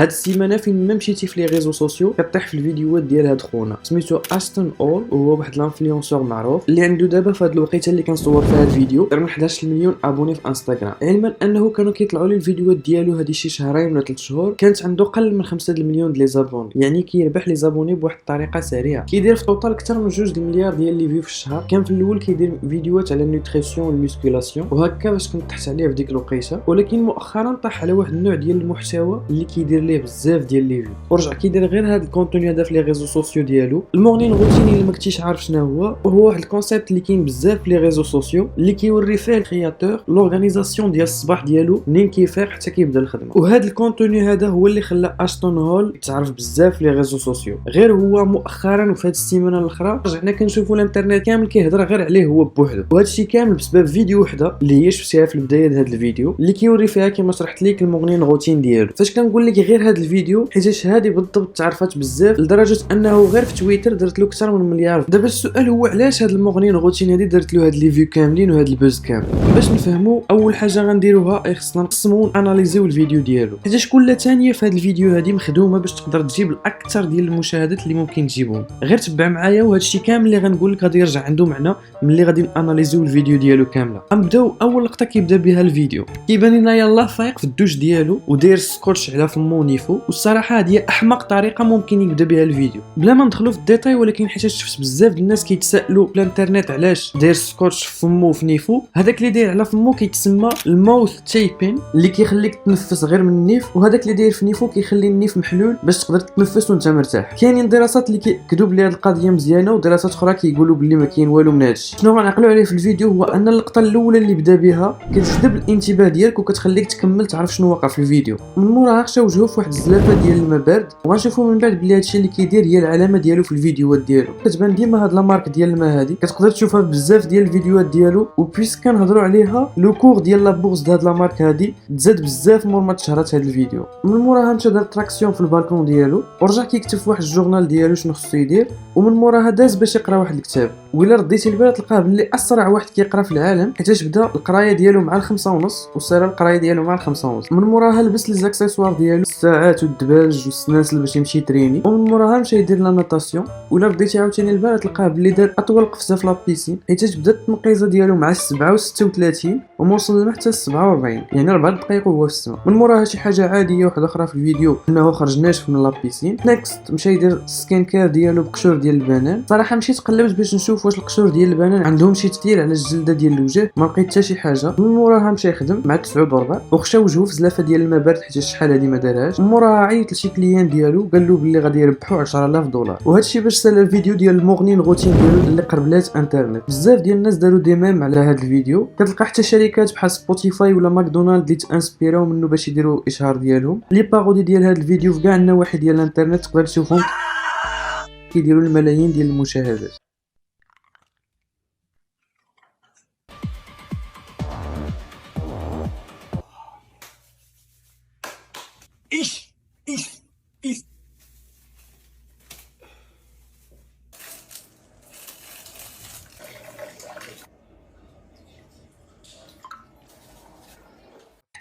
هاد السيمانه فين ما مشيتي في لي ريزو سوسيو كطيح في الفيديوهات ديال هاد خونا سميتو اشتون اول، وهو واحد الانفلونسور معروف اللي عنده دابا في هاد الوقيته اللي كنصور فيها الفيديو من 11 مليون ابوني في انستغرام. علما انه كانوا كيطلعوا لي الفيديوهات ديالو هادي شي شهرين ولا 3 شهور كانت عنده قل من 5 المليون ديال لي زابوني، يعني كيربح لي زابوني بواحد الطريقه سريعه. كيدير في توتال اكثر من 2 المليار ديال لي فيو في الشهر. كان في الاول كيدير فيديوهات على النوتريسيون والميسكولاسيون وهكا باش كنت تحت عليه في ديك الوقيته، ولكن مؤخرا طاح على واحد النوع ديال المحتوى اللي كيدير ليه بزاف ديال لي فيو، ورجع كيدير غير هذا الكونتوني هذا في لي ريزو سوسيو ديالو. المورنين روتين اللي ما كنتيش عارف شنو هو، وهو واحد الكونسيبت اللي كاين بزاف في لي ريزو سوسيو اللي كيوري فيه الكرياتور لورغانيزاسيون ديال الصباح ديالو منين كيفيق حتى كيبدا الخدمه. وهذا الكونتوني هذا هو اللي خلى اشتون هول يتعرف بزاف في لي ريزو سوسيو. غير هو مؤخرا وفي هذه السيمانه الاخرى رجعنا كنشوفوا الانترنت كامل كيهضر غير عليه هو بوحدو، وهذا الشيء كامل بسبب فيديو وحده اللي هي شفتيها في البدايه ديال هذا الفيديو اللي كيوري فيها كما شرحت لك المورنين روتين ديالو. فاش كنقول لك غير هذا الفيديو حيت هذه بالضبط تعرفت بزاف لدرجه انه غير في تويتر درت له اكثر من مليار. دابا السؤال هو علاش هذا المورنين روتين هذه درت له هاد لي فيو كاملين وهاد البوز كامل. باش نفهموا اول حاجه غنديروها خصنا نقسموا وناناليزيو الفيديو ديالو، حيت كل ثانيه في هاد الفيديو هذه مخدومه باش تقدر تجيب الاكثر ديال المشاهدات اللي ممكن تجيبهم. غير تبع معايا وهذا الشيء كامل اللي غنقول لك غادي يرجع عنده معنى ملي غادي ناناليزيو الفيديو ديالو كامله. غنبداو اول لقطه كيبدا بها الفيديو كيبان لنا يلاه فايق في الدوش ديالو وداير سكوتش على فمو ونيفو، والصراحه هذه احمق طريقه ممكن يبدا بها الفيديو بلا ما ندخلوا في الديتاي. ولكن حيت شفت بزاف ديال الناس كيتسائلوا في الانترنت علاش داير سكوتش في فمو وفي نيفو، هذاك اللي داير على فمو كيتسمى الماوث تيبين اللي كيخليك تنفس غير من النيف، وهذاك اللي داير في نيفو كيخلي النيف محلول باش تقدر تتنفس وانت مرتاح. كاينين دراسات اللي كيكذبوا بلي هذه القضيه مزيانه ودراسات اخرى كيقولوا بلي ما كاين والو من هادشي. شنو غنعقلوا عليه في الفيديو هو ان اللقطه الاولى اللي بدا بها كتجذب الانتباه ديالك وكتخليك تكمل تعرف شنو واقع في الفيديو. من موراها غنشوفوه في واحد الزلافه ديال الماء بارد، وغنشوفوا من بعد بلي هادشي اللي كيدير هي العلامه ديالو في الفيديوهات ديالو. كتبان ديما هاد لا مارك ديال الماء هادي كتقدر تشوفها بزاف ديال الفيديوهات ديالو، وبيس كنهضروا عليها لو كور ديال لا بورس ديال هاد لا مارك هادي تزاد بزاف مور ما تشهرات هاد الفيديو. من موراها مشى دار تراكسيون في البالكون ديالو ورجع كيكتب في واحد الجورنال ديالو شنو خصو يدير، ومن موراها داز باش يقرا واحد الكتاب. وإلا رديتي البال تلقاه بلي اسرع واحد كيقرا في العالم، حيت بدا القرايه ديالو مع 5:30 وصار القرايه ديالو مع 5:30. من موراها لبس لي زاكسيسوار ديالو الساعات والدباج والسناسل باش يمشي تريني، ومن موراها مشى يدير لا ناتاسيون. وإلا رديتي عاوتاني البال تلقاه بلي دار اطول قفزه في لابيسين، حيت بدات التنقيزه ديالو مع 37 وموصل لنا حتى 47، يعني 4 دقائق وهو في السماء. من موراها شي حاجه عاديه واحده اخرى في الفيديو انه خرج ناشف من لابيسين. نيكست مشى يدير السكين كير ديالو بقشور ديال البنان. صراحه مشيت قلبت باش نشوف واش القشور ديال البنان عندهم شي تاثير على الجلده ديال الوجه، ما لقيت حتى شي حاجه. من موراها مشى يخدم مع 9:15 وخشى وجهه في زلافه ديال الماء بارد حيت شحال هادي ما دارهاش. من موراها عيط لشي كليان ديالو قال له بلي غادي يربحوا 10,000 دولار، وهذا الشيء باش سال الفيديو ديال المورنين روتين ديالو اللي قربلات انترنت. بزاف ديال الناس داروا دي ميم على هذا الفيديو، كتلقى حتى شركات بحال سبوتيفاي ولا ماكدونالد اللي تانسبيراو منه باش يديروا اشهار ديالهم. لي بارودي ديال هذا الفيديو في كاع النواحي ديال الانترنت تقدر تشوفهم كيديروا الملايين ديال المشاهدات. ايش ايش ايش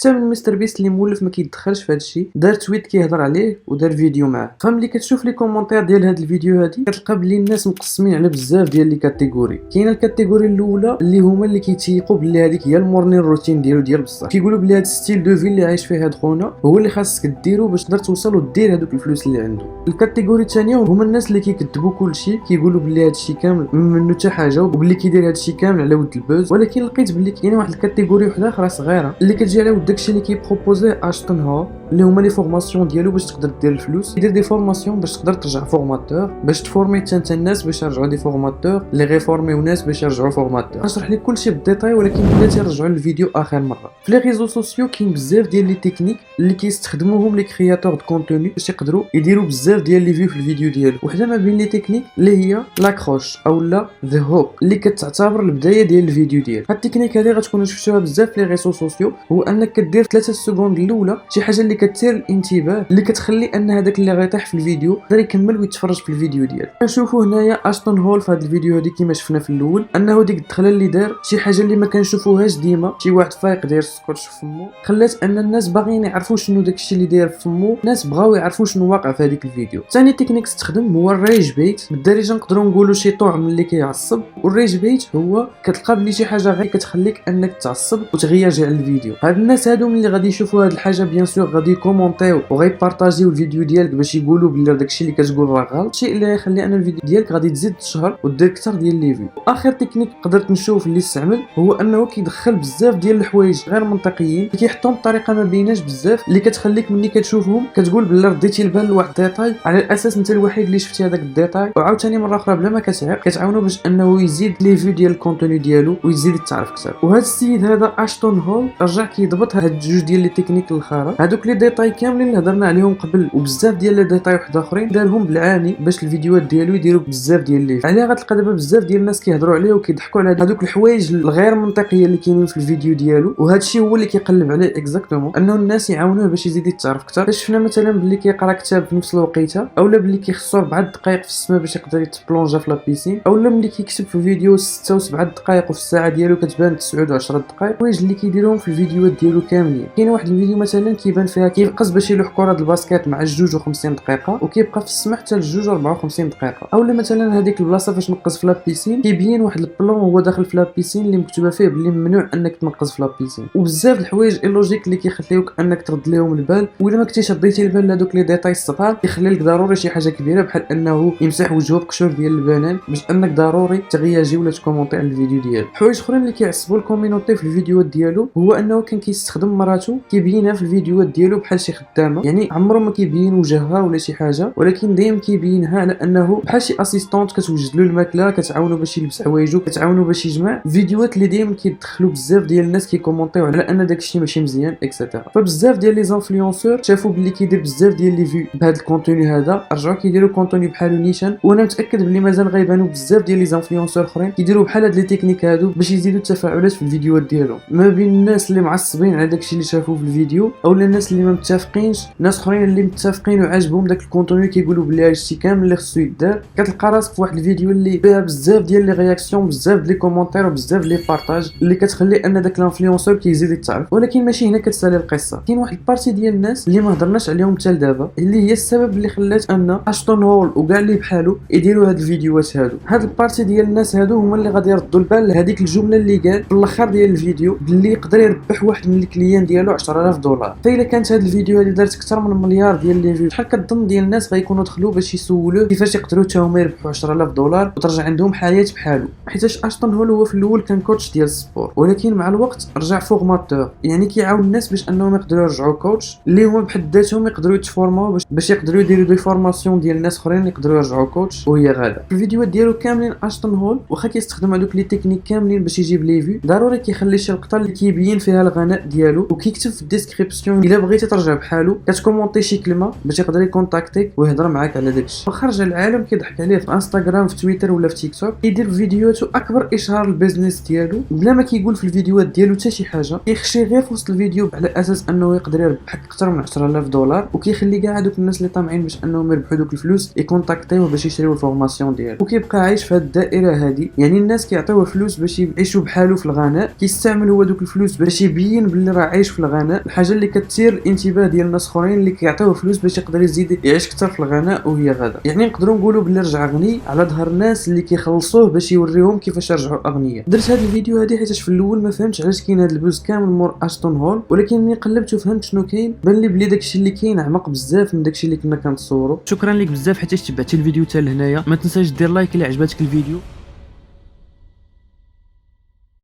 حتى من مستر بيست اللي مولف ما كيدخلش في هذا الشيء دار تويت كيهضر عليه ودار فيديو معاه. فملي كتشوف لي كومونتير ديال هذا الفيديو هادي كتلقى بلي الناس مقسمين على بزاف ديال لي كاتيجوري. كاينه الكاتيجوري الاولى اللي هما اللي كيتيقوا بلي هذيك هي المورنين روتين ديالو ديال بصح، كيقولوا بلي هذا ستيل دو في اللي عايش فيه هاد خونا هو اللي خاصك ديرو باش تقدر توصل ودير هذوك الفلوس اللي عنده. الكاتيجوري الثانيه هما الناس اللي كيكذبوا كلشي، كيقولوا بلي هذا الشيء كامل منه حتى حاجه وبلي كيدير هذا الشيء كامل على ود البوز. ولكن لقيت بلي كاينه واحد الكاتيجوري وحده اخرى صغيره اللي كتجي على ود داكشي اللي كيبروبوزي اشتون هول، اللي هما لي فورماسيون ديالو باش تقدر دير الفلوس. يدير دي فورماسيون باش تقدر ترجع فورماتور، باش تفورمي حتى الناس باش يرجعوا دي فورماتور اللي غيفورميو ناس باش يرجعوا فورماتور. غنشرح لك كلشي بالديتاي، ولكن بلاتي رجعوا للفيديو اخر مره. في لي ريزو سوسيو كاين بزاف ديال لي تكنيك اللي كيستخدموهم لي كرياتور دو كونتوني باش يقدروا يديروا بزاف ديال لي فيو في الفيديو ديالو. وحده ما بين لي تكنيك اللي هي لاكروش او لا ذا هوك اللي كتعتبر البدايه ديال الفيديو ديالك. هاد التكنيك هذه غتكونوا شفتوها بزاف في لي ريزو سوسيو، هو انك كدير 3 سكوند الاولى شي حاجه اللي كتثير الانتباه اللي كتخلي ان هذاك اللي غيطيح في الفيديو يقدر يكمل ويتفرج في الفيديو ديالو. كنشوفوا هنايا اشتون هول في هذا الفيديو هذه كما شفنا في الاول انه ديك الدخله اللي دار شي حاجه اللي ما كنشوفوهاش ديما، شي واحد فايق داير سكوتش في فمو خلات ان الناس باغيين يعرفوا شنو داكشي اللي داير في فمو، الناس بغاو يعرفوا شنو واقع في هذيك الفيديو. ثاني تكنيك استخدم هو الريج بيت، بالدارجه نقدروا نقولوا شي طعم اللي كيعصب. والريج بيت هو كتلقى بلي شي حاجه غير كتخليك انك تعصب وتغياجي على الفيديو. هاد الناس هادو ملي غادي يشوفوا هاد الحاجه بيان سور غادي يكومونطيو وغيبارطاجيو الفيديو ديالك باش يقولوا بلي داكشي اللي كتقول راه غلط، الشيء اللي غيخلي ان الفيديو ديالك غادي تزيد تشهر ودير اكثر ديال لي فيو. اخر تكنيك قدرت نشوف اللي استعمل هو انه كيدخل بزاف ديال الحوايج غير منطقيين كيحطهم بطريقه ما بيناش بزاف اللي كتخليك ملي كتشوفهم كتقول بلي رديتي البال لواحد ديتاي على الاساس انت الوحيد اللي شفتي هذاك الديتاي، وعاوتاني مره اخرى بلا ما كتعيق كتعاونو باش انه يزيد لي فيو ديال الكونتوني ديالو ويزيد يتعرف اكثر. وهذا السيد هذا اشتون هول رجع كيضبط هاد جوج ديال لي تكنيك الاخرى، هذوك لي ديتاي كاملين اللي هضرنا عليهم قبل وبزاف ديال لي ديتاي واحد اخرين دارهم بالعاني باش الفيديوهات ديالو يديروا بزاف ديال لي. عليه غتلقى دابا بزاف ديال الناس كيهضروا عليه وكيضحكوا على هذوك الحوايج الغير منطقيه اللي كاينين في الفيديو ديالو، وهذا الشيء هو اللي كيقلب عليه اكزاكتومون انه الناس يعاونوه باش يزيد يتعرف اكثر. شفنا مثلا باللي كيقرا كتاب في نفس الوقيته، اولا باللي كيخصو 4 دقائق في السماء باش يقدر يتبلونجا في لابيسين، اولا ملي كيكتب في فيديو 6 و7 دقائق وفي الساعه ديالو كتبان 9 و 10 دقائق. الحوايج اللي كيديرهم في الفيديوهات ديالو كاملين. كاين واحد الفيديو مثلا كيبان فيها كيفقس باش يلوح كره الباسكيت مع 2 و50 دقيقه وكيبقى في السماء حتى 2 و 54 دقيقه، اولا مثلا هذيك البلاصه فاش نقز في لابيسين كيبين واحد البلون وهو داخل في لابيسين اللي مكتوبه فيه باللي ممنوع انك تنقز في لابيسين، وبزاف الحوايج اللوجيك اللي كيخليوك انك ترد لهم البال. وإلا ما كنتيش رديتي البال لهذوك لي ديتاي الصغار كيخلي لك ضروري شي حاجه كبيره بحال انه يمسح وجهه بقشور ديال البنان باش انك ضروري تغياجي ولا تكومونتي على الفيديو ديالو. حوايج اخرين اللي كيعصبوا الكوميونيتي في الفيديوهات ديالو هو انه كان كيستخدم مراته كيبينها في الفيديوهات ديالو بحال شي خدامه، يعني عمره ما كيبين وجهها ولا شي حاجه، ولكن دايما كيبينها على انه بحال شي اسيستونت كتوجد له الماكله، كتعاونو باش يلبس حوايجو، كتعاونو باش يجمع فيديوهات اللي دايما كيدخلوا بزاف ديال الناس كيكومونطيو على ان داكشي ماشي مزيان اكسيتيرا. فبزاف ديال لي زانفلونسور شافوا باللي كيدير بزاف ديال لي فيو بهذا الكونتوني هذا، رجعوا كيديروا كونتوني بحالو نيشان. وانا متاكد بلي مازال غيبانوا بزاف ديال لي زانفلونسور اخرين كيديروا بحال هاد لي تكنيك هادو باش يزيدوا التفاعلات في الفيديوهات ديالهم ما بين الناس اللي معصبين على داكشي اللي شافوه في الفيديو اولا الناس اللي ما متفقينش، ناس اخرين اللي متفقين وعاجبهم داك الكونتوني كيقولوا بلي هادشي كامل اللي خصو يدار. كتلقى راسك في واحد الفيديو اللي فيها بزاف ديال لي رياكسيون، بزاف ديال لي كومونتير وبزاف لي بارطاج اللي كتخلي ان داك الانفلونسور كيزيد يتعرف. ولكن ماشي هنا كتسالي القصه، كاين واحد البارتي ديال الناس اللي ما هضرناش عليهم حتى لدابا اللي هي السبب اللي خلات ان اشتون هول وكاع اللي بحالو يديروا هاد الفيديوهات هادو. هاد البارتي ديال الناس هادو هما اللي غادي يردوا البال لهذيك الجمله اللي قال في الاخر ديال الفيديو باللي يقدر يربح واحد من الكليان ديالو 10000 دولار. فإلا كانت هاد الفيديو هادي دارت اكثر من مليار ديال لي فيو، شحال كتظن ديال الناس غيكونوا دخلوا باش يسولوه كيفاش يقدروا حتى هما يربحوا 10000 دولار وترجع عندهم حياه بحالو؟ حيتاش اشتون هو في الاول كان كوتش ديال السبور، ولكن مع الوقت رجع فورماتور، يعني كيعاون الناس باش انهم يقدروا يرجعوا كوتش اللي هما بحد ذاتهم يقدروا يتفورماو باش يقدروا يديروا دي فورماسيون ديال الناس اخرين يقدروا يرجعوا كوتش. وهي غادا في الفيديوهات ديالو كاملين اشتون هول واخا كيستخدم هذوك لي تكنيك كاملين باش يجيب لي فيو، ضروري كيخلي شي لقطه اللي كيبين فيها الغناء ديالو وكيكتب في الديسكريبسيون الا بغيتي ترجع بحالو كتكومونتي شي كلمه باش يقدر يكونتاكتيك ويهضر معاك على داكشي. خرج العالم كيضحك عليه في انستغرام في تويتر ولا في تيك توك، كيدير في فيديوهاتو اكبر اشهار البيزنس ديالو بلا ما كيقول في الفيديوهات ديالو حتى شي حاجه، كيخشي غير في وسط الفيديو على اساس انه يقدر يربحك اكثر من 10000 دولار، وكيخلي كاع هذوك الناس اللي طامعين باش انهم يربحوا دوك الفلوس يكونتاكتيوه باش يشريو الفورماسيون ديالو، وكيبقى عايش في هذه الدائره هذه. يعني الناس كيعطيوه فلوس باش يعيشوا بحالو في الغناء، كيستعمل هو دوك الفلوس باش يبين باللي راه عايش في الغناء، الحاجه اللي كتثير الانتباه ديال الناس اخرين اللي كيعطيوه فلوس باش يقدر يزيد يعيش اكثر في الغناء. وهي غدا يعني نقدروا نقولوا باللي رجع غني على ظهر الناس اللي كيخلصوه باش يوريهم كيفاش يرجعوا اغنياء. درت هذا الفيديو هذه حيت في الاول ما فهمتش علاش كاين هذا البوز كامل مور اشتون هول، ولكن ملي قلبت وفهمت شنو كاين بان لي بلي داكشي اللي كاين عمق بزاف من داكشي اللي كنا كنتصوروا. شكرا لك بزاف حيت تبعتي الفيديو حتى لهنايا، ما تنساش دير لايك الا عجبتك الفيديو.